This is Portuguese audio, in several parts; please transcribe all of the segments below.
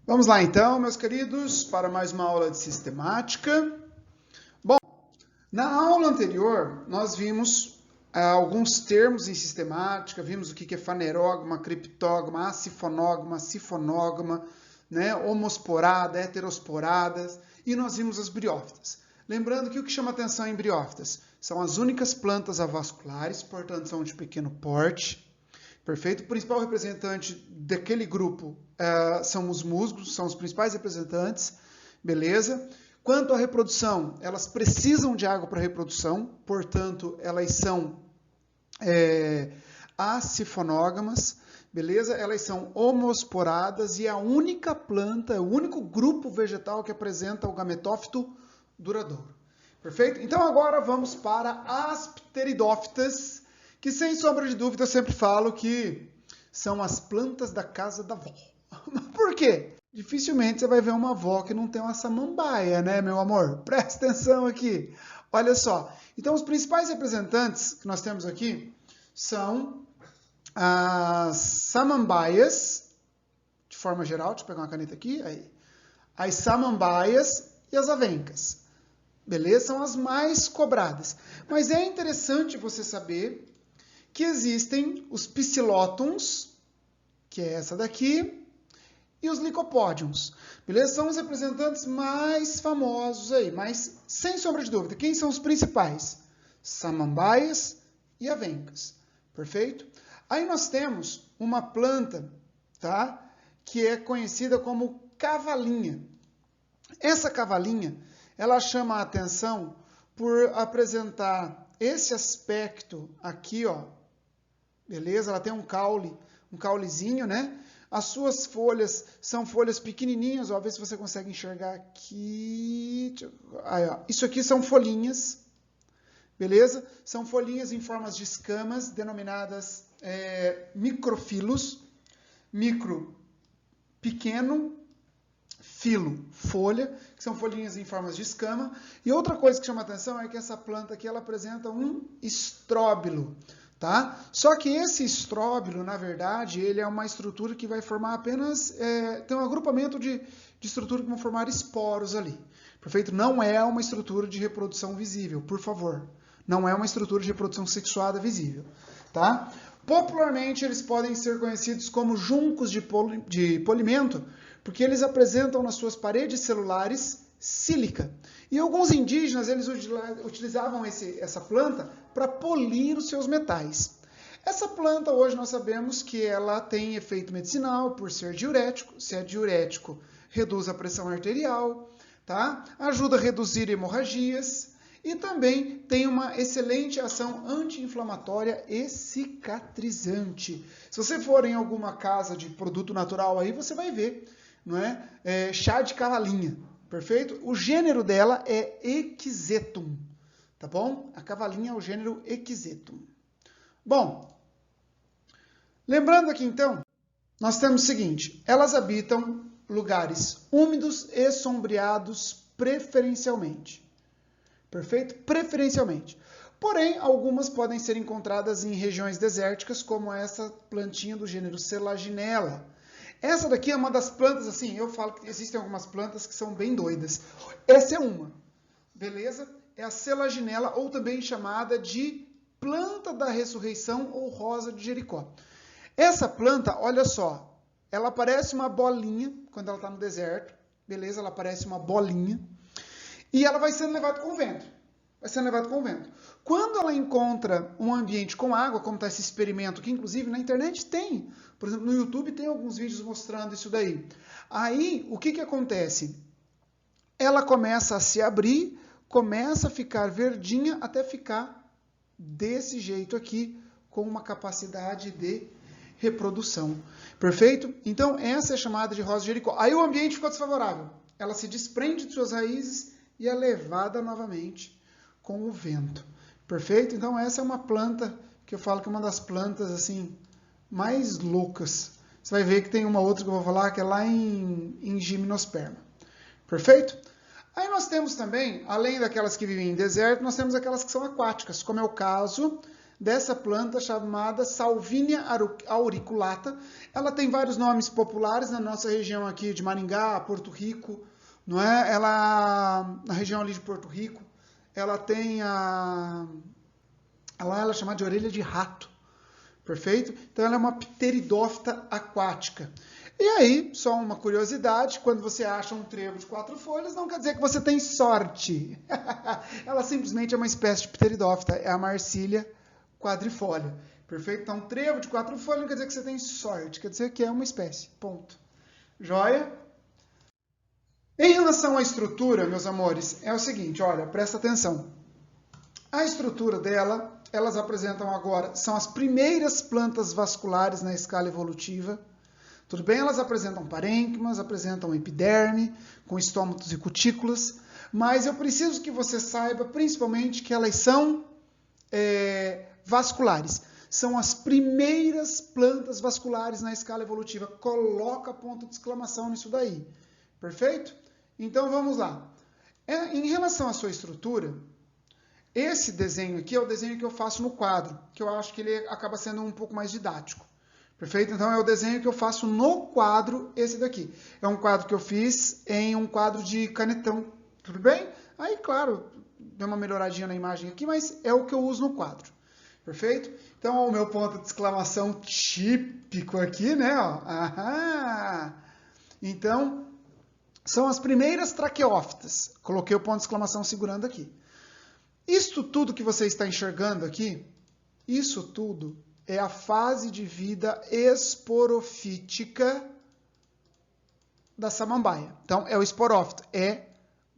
Vamos lá então, meus queridos, para mais uma aula de sistemática. Bom, na aula anterior nós vimos alguns termos em sistemática, vimos o que é fanerógama, criptógama, acifonógama, sifonógama, né, homosporada, heterosporadas, e nós vimos as briófitas. Lembrando que o que chama atenção em briófitas são as únicas plantas avasculares, portanto são de pequeno porte. Perfeito? O principal representante daquele grupo são os musgos, são os principais representantes, beleza? Quanto à reprodução, elas precisam de água para reprodução, portanto, elas são acifonógamas, beleza? Elas são homosporadas e é a única planta, o único grupo vegetal que apresenta o gametófito duradouro. Perfeito? Então agora vamos para as pteridófitas, que sem sombra de dúvida eu sempre falo que são as plantas da casa da avó. Por quê? Dificilmente você vai ver uma avó que não tem uma samambaia, né, meu amor? Presta atenção aqui. Olha só. Então, os principais representantes que nós temos aqui são as samambaias, de forma geral. Deixa eu pegar uma caneta aqui. Aí. As samambaias e as avencas. Beleza? São as mais cobradas. Mas é interessante você saber que existem os psilótons, que é essa daqui, e os licopódiums. Beleza? São os representantes mais famosos aí, mas sem sombra de dúvida, quem são os principais? Samambaias e avencas. Perfeito? Aí nós temos uma planta, tá? Que é conhecida como cavalinha. Essa cavalinha, ela chama a atenção por apresentar esse aspecto aqui, ó. Beleza? Ela tem um caulezinho, né? As suas folhas são folhas pequenininhas, ó, ver se você consegue enxergar aqui. Aí, ó. Isso aqui são folhinhas, beleza? São folhinhas em formas de escamas, denominadas microfilos. Micro, pequeno, filo, folha, que são folhinhas em formas de escama. E outra coisa que chama atenção é que essa planta aqui, ela apresenta um estróbilo. Tá? Só que esse estróbilo, na verdade, ele é uma estrutura que vai formar apenas... tem um agrupamento de estrutura que vão formar esporos ali. Perfeito? Não é uma estrutura de reprodução visível, por favor. Não é uma estrutura de reprodução sexuada visível. Tá? Popularmente, eles podem ser conhecidos como juncos de polimento, porque eles apresentam nas suas paredes celulares sílica. E alguns indígenas, eles utilizavam essa planta para polir os seus metais. Essa planta, hoje nós sabemos que ela tem efeito medicinal por ser diurético. Se é diurético, reduz a pressão arterial, tá? Ajuda a reduzir hemorragias e também tem uma excelente ação anti-inflamatória e cicatrizante. Se você for em alguma casa de produto natural aí, você vai ver, não é? Chá de cavalinha. Perfeito? O gênero dela é Equisetum, tá bom? A cavalinha é o gênero Equisetum. Bom, lembrando aqui então, nós temos o seguinte, elas habitam lugares úmidos e sombreados preferencialmente. Perfeito? Preferencialmente. Porém, algumas podem ser encontradas em regiões desérticas, como essa plantinha do gênero Selaginella. Essa daqui é uma das plantas, assim, eu falo que existem algumas plantas que são bem doidas. Essa é uma, beleza? É a Selaginella, ou também chamada de planta da ressurreição ou rosa de Jericó. Essa planta, olha só, ela parece uma bolinha, quando ela está no deserto, beleza? Ela parece uma bolinha, e ela vai sendo levada com o vento. Vai sendo levada com o vento. Quando ela encontra um ambiente com água, como está esse experimento, que inclusive na internet tem, por exemplo, no YouTube tem alguns vídeos mostrando isso daí. Aí, o que acontece? Ela começa a se abrir, começa a ficar verdinha, até ficar desse jeito aqui, com uma capacidade de reprodução. Perfeito? Então, essa é chamada de rosa de Jericó. Aí o ambiente ficou desfavorável. Ela se desprende de suas raízes e é levada novamente com o vento. Perfeito? Então, essa é uma planta que eu falo que é uma das plantas, assim, mais loucas. Você vai ver que tem uma outra que eu vou falar, que é lá em Gimnosperma. Perfeito? Aí nós temos também, além daquelas que vivem em deserto, nós temos aquelas que são aquáticas, como é o caso dessa planta chamada Salvinia auriculata. Ela tem vários nomes populares na nossa região aqui de Maringá, Porto Rico, não é? Ela, na região ali de Porto Rico, ela tem ela é chamada de orelha de rato, perfeito? Então ela é uma pteridófita aquática. E aí, só uma curiosidade, quando você acha um trevo de 4 folhas, não quer dizer que você tem sorte. Ela simplesmente é uma espécie de pteridófita, é a Marsilha quadrifolia. Perfeito? Então, trevo de 4 folhas não quer dizer que você tem sorte, quer dizer que é uma espécie. Ponto. Joia? Em relação à estrutura, meus amores, é o seguinte, olha, presta atenção. A estrutura dela, elas apresentam agora, são as primeiras plantas vasculares na escala evolutiva. Tudo bem? Elas apresentam parênquimas, apresentam epiderme, com estômatos e cutículas, mas eu preciso que você saiba, principalmente, que elas são vasculares. São as primeiras plantas vasculares na escala evolutiva. Coloca ponto de exclamação nisso daí. Perfeito? Então, vamos lá. Em relação à sua estrutura, esse desenho aqui é o desenho que eu faço no quadro, que eu acho que ele acaba sendo um pouco mais didático. Perfeito? Então, é o desenho que eu faço no quadro, esse daqui. É um quadro que eu fiz em um quadro de canetão. Tudo bem? Aí, claro, deu uma melhoradinha na imagem aqui, mas é o que eu uso no quadro. Perfeito? Então, o meu ponto de exclamação típico aqui, né? Ó. Aham! Então, são as primeiras traqueófitas. Coloquei o ponto de exclamação segurando aqui. Isto tudo que você está enxergando aqui, isso tudo é a fase de vida esporofítica da samambaia. Então, é o esporófito, é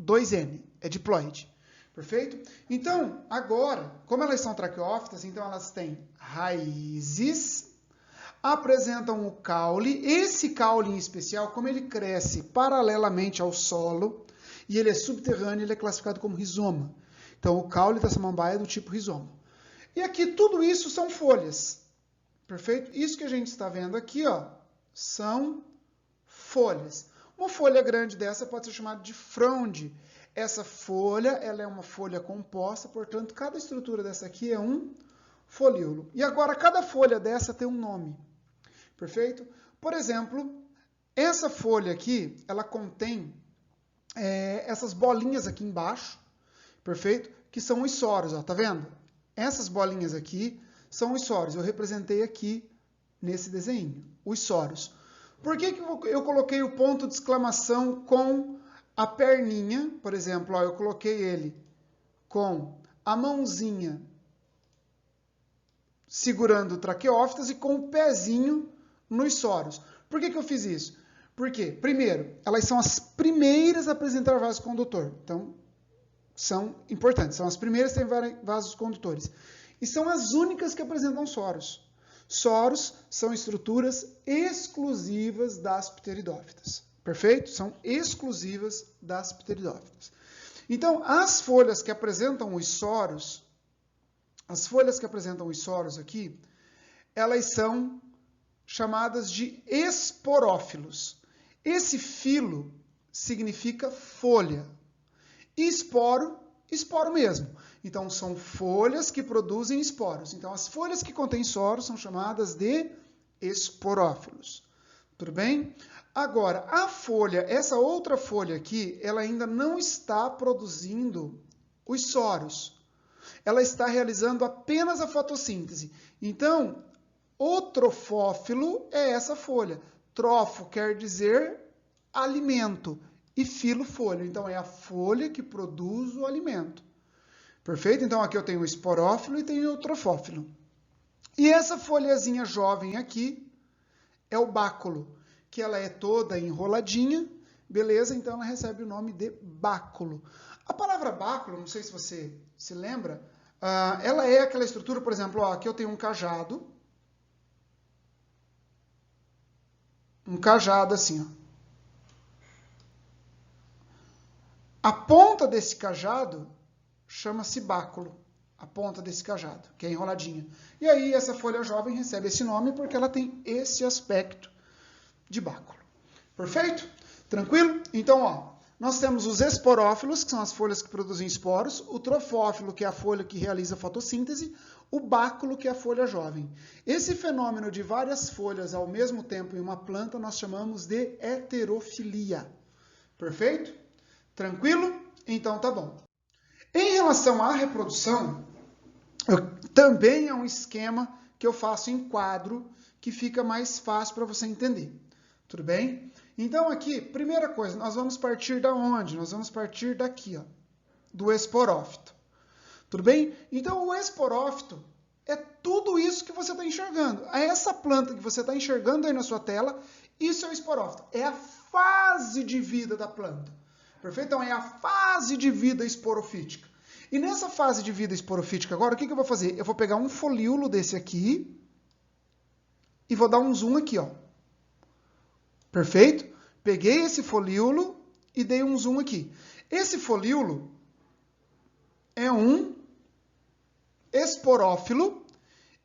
2N, é diploide. Perfeito? Então, agora, como elas são traqueófitas, então elas têm raízes, apresentam o caule. Esse caule em especial, como ele cresce paralelamente ao solo, e ele é subterrâneo, ele é classificado como rizoma. Então, o caule da samambaia é do tipo rizoma. E aqui, tudo isso são folhas. Perfeito? Isso que a gente está vendo aqui, ó, são folhas. Uma folha grande dessa pode ser chamada de fronde. Essa folha, ela é uma folha composta, portanto, cada estrutura dessa aqui é um folíolo. E agora, cada folha dessa tem um nome. Perfeito? Por exemplo, essa folha aqui, ela contém essas bolinhas aqui embaixo, perfeito? Que são os soros, ó, tá vendo? Essas bolinhas aqui são os soros. Eu representei aqui nesse desenho, os soros. Por que eu coloquei o ponto de exclamação com a perninha? Por exemplo, ó, eu coloquei ele com a mãozinha segurando traqueófitas e com o pezinho nos soros. Por que eu fiz isso? Porque, primeiro, elas são as primeiras a apresentar vaso condutor. Então, são importantes. São as primeiras a ter vasos condutores. E são as únicas que apresentam soros. Soros são estruturas exclusivas das pteridófitas. Perfeito? São exclusivas das pteridófitas. Então, as folhas que apresentam os soros, aqui, elas são chamadas de esporófilos. Esse filo significa folha. E esporo, esporo mesmo. Então, são folhas que produzem esporos. Então, as folhas que contêm soros são chamadas de esporófilos. Tudo bem? Agora, a folha, essa outra folha aqui, ela ainda não está produzindo os soros. Ela está realizando apenas a fotossíntese. Então, o trofófilo é essa folha. Trofo quer dizer alimento. E filo, folha. Então, é a folha que produz o alimento. Perfeito? Então, aqui eu tenho o esporófilo e tenho o trofófilo. E essa folhazinha jovem aqui é o báculo, que ela é toda enroladinha, beleza? Então, ela recebe o nome de báculo. A palavra báculo, não sei se você se lembra, ela é aquela estrutura, por exemplo, ó, aqui eu tenho um cajado assim, ó. A ponta desse cajado chama-se báculo, a ponta desse cajado, que é enroladinha. E aí essa folha jovem recebe esse nome porque ela tem esse aspecto de báculo. Perfeito? Tranquilo? Então, ó, Nós temos os esporófilos, que são as folhas que produzem esporos, o trofófilo, que é a folha que realiza fotossíntese, o báculo, que é a folha jovem. Esse fenômeno de várias folhas ao mesmo tempo em uma planta nós chamamos de heterofilia. Perfeito? Tranquilo? Então tá bom. Em relação à reprodução, também é um esquema que eu faço em quadro, que fica mais fácil para você entender. Tudo bem? Então aqui, primeira coisa, nós vamos partir da onde? Nós vamos partir daqui, ó, do esporófito. Tudo bem? Então o esporófito é tudo isso que você está enxergando. Essa planta que você está enxergando aí na sua tela, isso é o esporófito. É a fase de vida da planta. Perfeito? Então é a fase de vida esporofítica. E nessa fase de vida esporofítica agora, o que eu vou fazer? Eu vou pegar um folíolo desse aqui e vou dar um zoom aqui, ó. Perfeito? Peguei esse folíolo e dei um zoom aqui. Esse folíolo é um esporófilo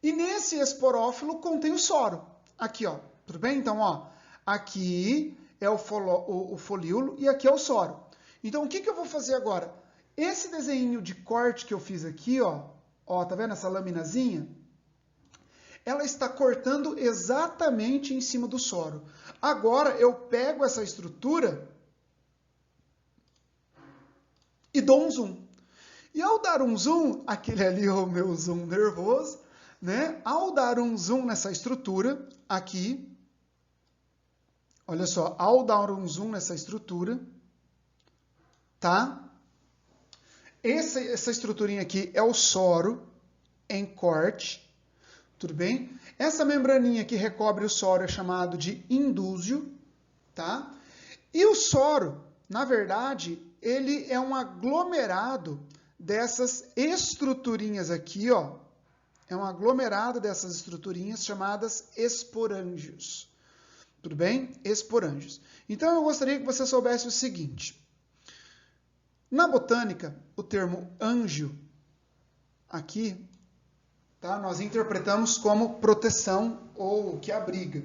e nesse esporófilo contém o soro. Aqui, ó. Tudo bem? Então, ó, aqui é o folíolo e aqui é o soro. Então, o que eu vou fazer agora? Esse desenho de corte que eu fiz aqui, ó, tá vendo essa laminazinha? Ela está cortando exatamente em cima do soro. Agora eu pego essa estrutura e dou um zoom. E ao dar um zoom, aquele ali é o meu zoom nervoso, né? Ao dar um zoom nessa estrutura, aqui, olha só, ao dar um zoom nessa estrutura, tá? Essa estruturinha aqui é o soro em corte. Tudo bem? Essa membraninha que recobre o soro é chamado de indúsio, tá? E o soro, na verdade, ele é um aglomerado dessas estruturinhas aqui, ó. É um aglomerado dessas estruturinhas chamadas esporângios. Tudo bem? Esporângios. Então, eu gostaria que você soubesse o seguinte. Na botânica, o termo ângio, aqui, tá? Nós interpretamos como proteção ou que abriga.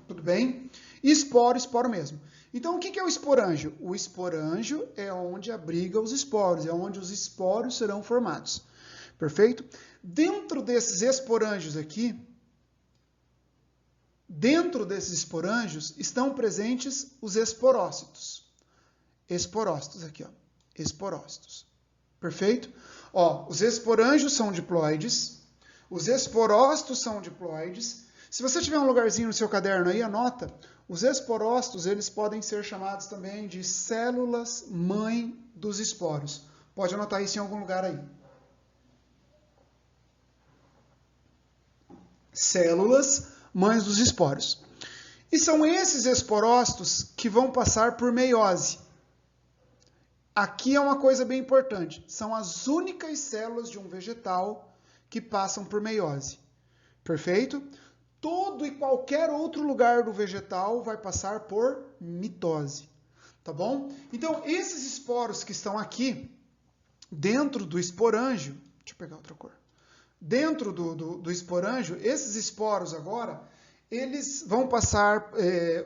Tudo bem? E esporo, esporo mesmo. Então, o que é o esporângio? O esporângio é onde abriga os esporos, é onde os esporos serão formados. Perfeito? Dentro desses esporângios aqui, dentro desses esporângios, estão presentes os esporócitos. Esporócitos aqui, ó. Esporócitos. Perfeito? Ó, os esporângios são diploides. Os esporócitos são diploides. Se você tiver um lugarzinho no seu caderno aí, anota. Os esporócitos, eles podem ser chamados também de células mãe dos esporos. Pode anotar isso em algum lugar aí. Células mães dos esporos. E são esses esporócitos que vão passar por meiose. Aqui é uma coisa bem importante. São as únicas células de um vegetal que passam por meiose. Perfeito? Todo e qualquer outro lugar do vegetal vai passar por mitose. Tá bom? Então, esses esporos que estão aqui, dentro do esporângio, deixa eu pegar outra cor. Dentro do esporângio, esses esporos agora, eles vão passar,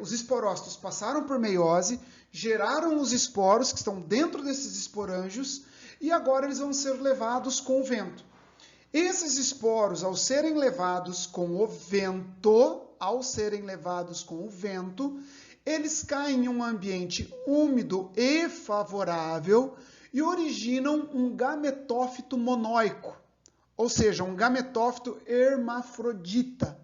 os esporócitos passaram por meiose, geraram os esporos que estão dentro desses esporângios e agora eles vão ser levados com o vento. Esses esporos, ao serem levados com o vento, eles caem em um ambiente úmido e favorável e originam um gametófito monóico, ou seja, um gametófito hermafrodita,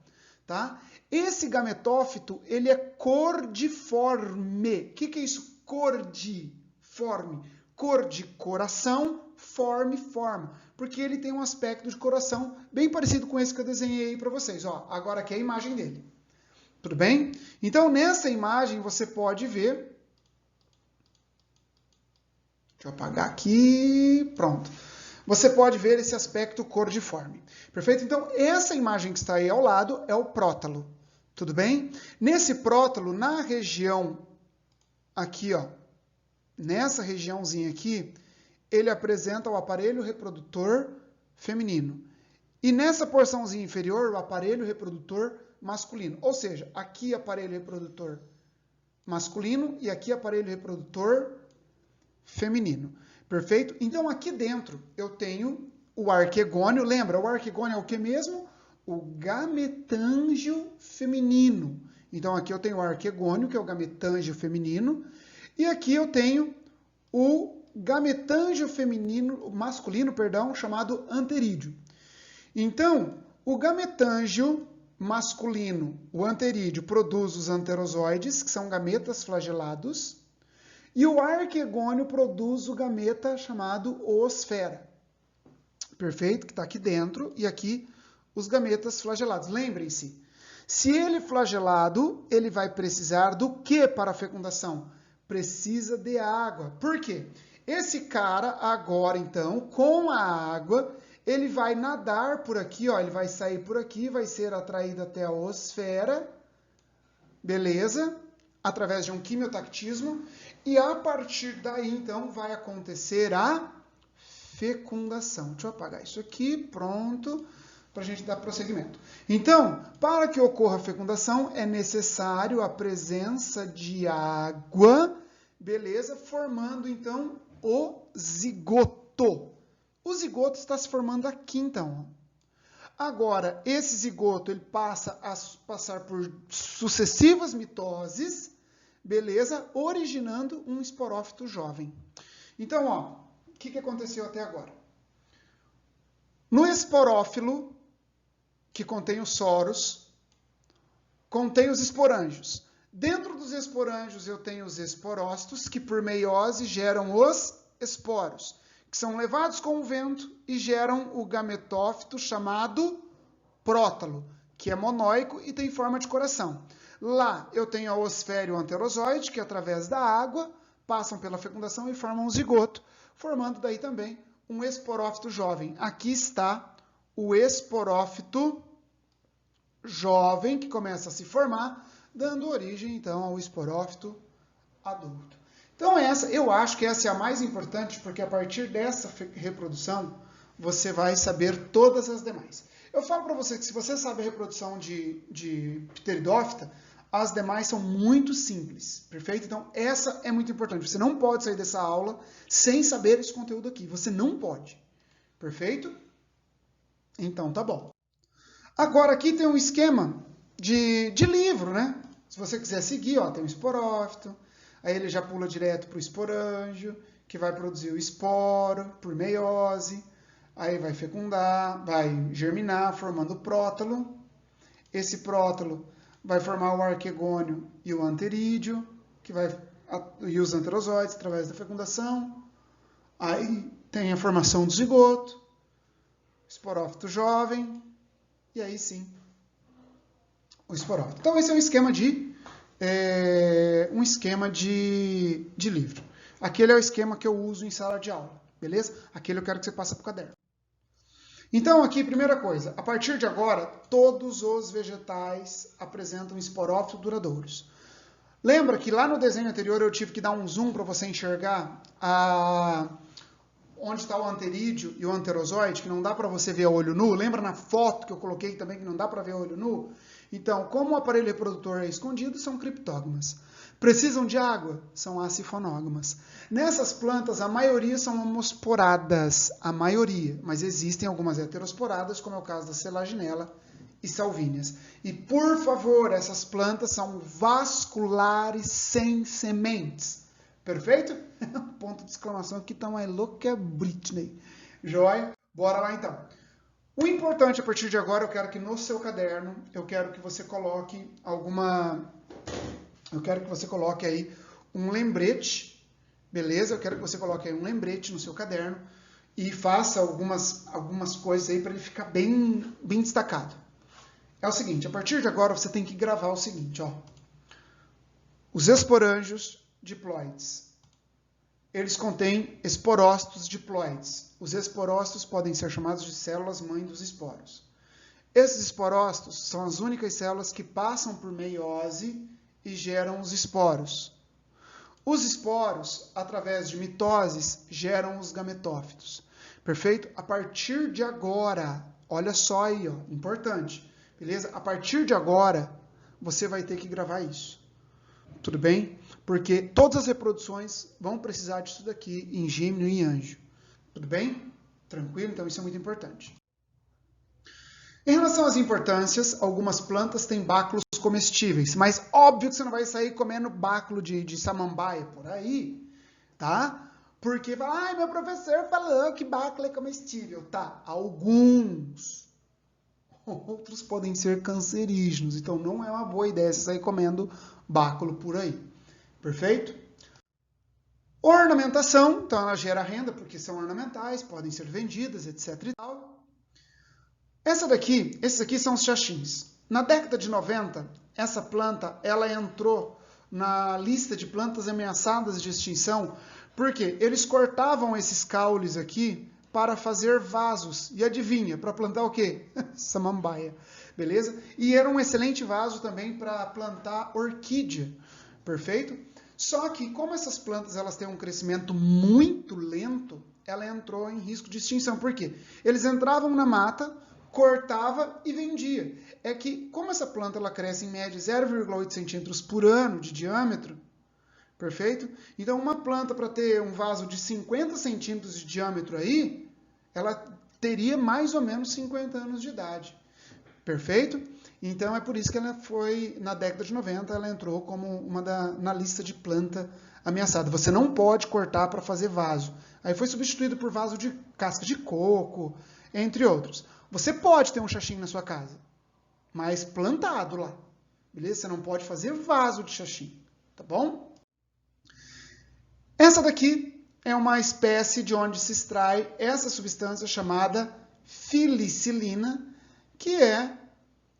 tá? Esse gametófito, ele é cordiforme. O que é isso? Cordiforme. Cor de coração, forme, forma. Porque ele tem um aspecto de coração bem parecido com esse que eu desenhei aí para vocês. Ó, agora aqui é a imagem dele. Tudo bem? Então, nessa imagem, você pode ver... Deixa eu apagar aqui. Pronto. Você pode ver esse aspecto cordiforme. Perfeito? Então, essa imagem que está aí ao lado é o prótalo. Tudo bem? Nesse prótalo, na região aqui, ó, nessa regiãozinha aqui, ele apresenta o aparelho reprodutor feminino. E nessa porçãozinha inferior, o aparelho reprodutor masculino. Ou seja, aqui aparelho reprodutor masculino e aqui aparelho reprodutor feminino. Perfeito? Então, aqui dentro eu tenho o arquegônio. Lembra, o arquegônio é o que mesmo? O gametângio feminino. Então, aqui eu tenho o arquegônio, que é o gametângio feminino. E aqui eu tenho o gametângio masculino, chamado anterídeo. Então, o gametângio masculino, o anterídeo, produz os anterozoides, que são gametas flagelados, e o arquegônio produz o gameta chamado oosfera. Perfeito? Que está aqui dentro, e aqui os gametas flagelados. Lembrem-se, se ele é flagelado, ele vai precisar do que para a fecundação? Precisa de água. Por quê? Esse cara agora, então, com a água, ele vai nadar por aqui, ó, ele vai sair por aqui, vai ser atraído até a oosfera, beleza? Através de um quimiotactismo, e a partir daí, então, vai acontecer a fecundação. Deixa eu apagar isso aqui, pronto, para a gente dar prosseguimento. Então, para que ocorra a fecundação, é necessário a presença de água, beleza? Formando, então, o zigoto. O zigoto está se formando aqui, então. Agora, esse zigoto ele passa a passar por sucessivas mitoses, beleza? Originando um esporófito jovem. Então, ó, o que aconteceu até agora? No esporófilo, que contém os soros, contém os esporângios. Dentro dos esporângios eu tenho os esporócitos, que por meiose geram os esporos, que são levados com o vento e geram o gametófito chamado prótalo, que é monóico e tem forma de coração. Lá eu tenho a oosfera e o anterozoide, que através da água passam pela fecundação e formam um zigoto, formando daí também um esporófito jovem. Aqui está o esporófito jovem, que começa a se formar, dando origem, então, ao esporófito adulto. Então, eu acho que essa é a mais importante, porque a partir dessa reprodução, você vai saber todas as demais. Eu falo para você que se você sabe a reprodução de pteridófita, as demais são muito simples, perfeito? Então, essa é muito importante. Você não pode sair dessa aula sem saber esse conteúdo aqui. Você não pode, perfeito? Então, tá bom. Agora, aqui tem um esquema de livro, né? Se você quiser seguir, ó, tem um esporófito, aí ele já pula direto para o esporângio, que vai produzir o esporo por meiose, aí vai fecundar, vai germinar, formando o prótalo. Esse prótalo vai formar o arquegônio e o anterídeo, e os anterozoides através da fecundação. Aí tem a formação do zigoto, esporófito jovem, e aí sim, o esporófito. Então esse é um esquema de livro. Aquele é o esquema que eu uso em sala de aula, beleza? Aquele eu quero que você passe para o caderno. Então aqui, primeira coisa, a partir de agora, todos os vegetais apresentam esporófitos duradouros. Lembra que lá no desenho anterior eu tive que dar um zoom para você enxergar onde está o anterídeo e o anterozoide, que não dá para você ver a olho nu? Lembra na foto que eu coloquei também que não dá para ver a olho nu? Então, como o aparelho reprodutor é escondido, são criptógamas. Precisam de água? São acifonógamas. Nessas plantas, a maioria são homosporadas, a maioria, mas existem algumas heterosporadas, como é o caso da selaginella e salvíneas. E, por favor, essas plantas são vasculares sem sementes. Perfeito? Ponto de exclamação aqui, tá mais louco que a Britney. Joia? Bora lá então. O importante a partir de agora, eu quero que no seu caderno, eu quero que você coloque aí um lembrete, beleza? Eu quero que você coloque aí um lembrete no seu caderno e faça algumas coisas aí para ele ficar bem destacado. É o seguinte, a partir de agora você tem que gravar o seguinte, ó. Os esporângios diploides. Eles contêm esporócitos diploides. Os esporócitos podem ser chamados de células-mãe dos esporos. Esses esporócitos são as únicas células que passam por meiose e geram os esporos. Os esporos, através de mitoses, geram os gametófitos. Perfeito? A partir de agora, olha só aí, ó, importante, beleza? A partir de agora, você vai ter que gravar isso. Tudo bem? porque todas as reproduções vão precisar disso daqui em gímnio e em anjo. Tudo bem? Tranquilo? Então isso é muito importante. Em relação às importâncias, algumas plantas têm báculos comestíveis, mas óbvio que você não vai sair comendo báculo de samambaia por aí, tá? Porque fala, ai, meu professor falou que báculo é comestível. Tá, alguns. Outros podem ser cancerígenos, então não é uma boa ideia você sair comendo báculo por aí. Perfeito? Ornamentação, então ela gera renda porque são ornamentais, podem ser vendidas, etc e tal. Esses aqui são os xaxins. Na década de 90, essa planta ela entrou na lista de plantas ameaçadas de extinção, porque eles cortavam esses caules aqui para fazer vasos. E adivinha, para plantar o quê? Samambaia, beleza? E era um excelente vaso também para plantar orquídea, perfeito? Só que como essas plantas elas têm um crescimento muito lento, ela entrou em risco de extinção. Por quê? Eles entravam na mata, cortava e vendia. É que, como essa planta ela cresce em média 0,8 centímetros por ano de diâmetro, perfeito? Então, uma planta para ter um vaso de 50 centímetros de diâmetro aí, ela teria mais ou menos 50 anos de idade. Perfeito? Então, é por isso que ela foi, na década de 90, ela entrou como na lista de planta ameaçada. Você não pode cortar para fazer vaso. Aí foi substituído por vaso de casca de coco, entre outros. Você pode ter um xaxim na sua casa, mas plantado lá. Beleza? Você não pode fazer vaso de xaxim, tá bom? Essa daqui é uma espécie de onde se extrai essa substância chamada filicilina, que é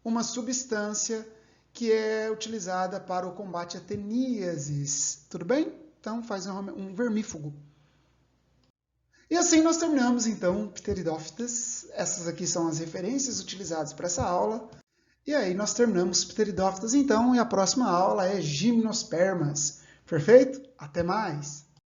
uma substância que é utilizada para o combate a teníases. Tudo bem? Então faz um vermífugo. E assim nós terminamos, então, Pteridófitas. Essas aqui são as referências utilizadas para essa aula. E aí nós terminamos Pteridófitas, então, e a próxima aula é Gimnospermas. Perfeito? Até mais!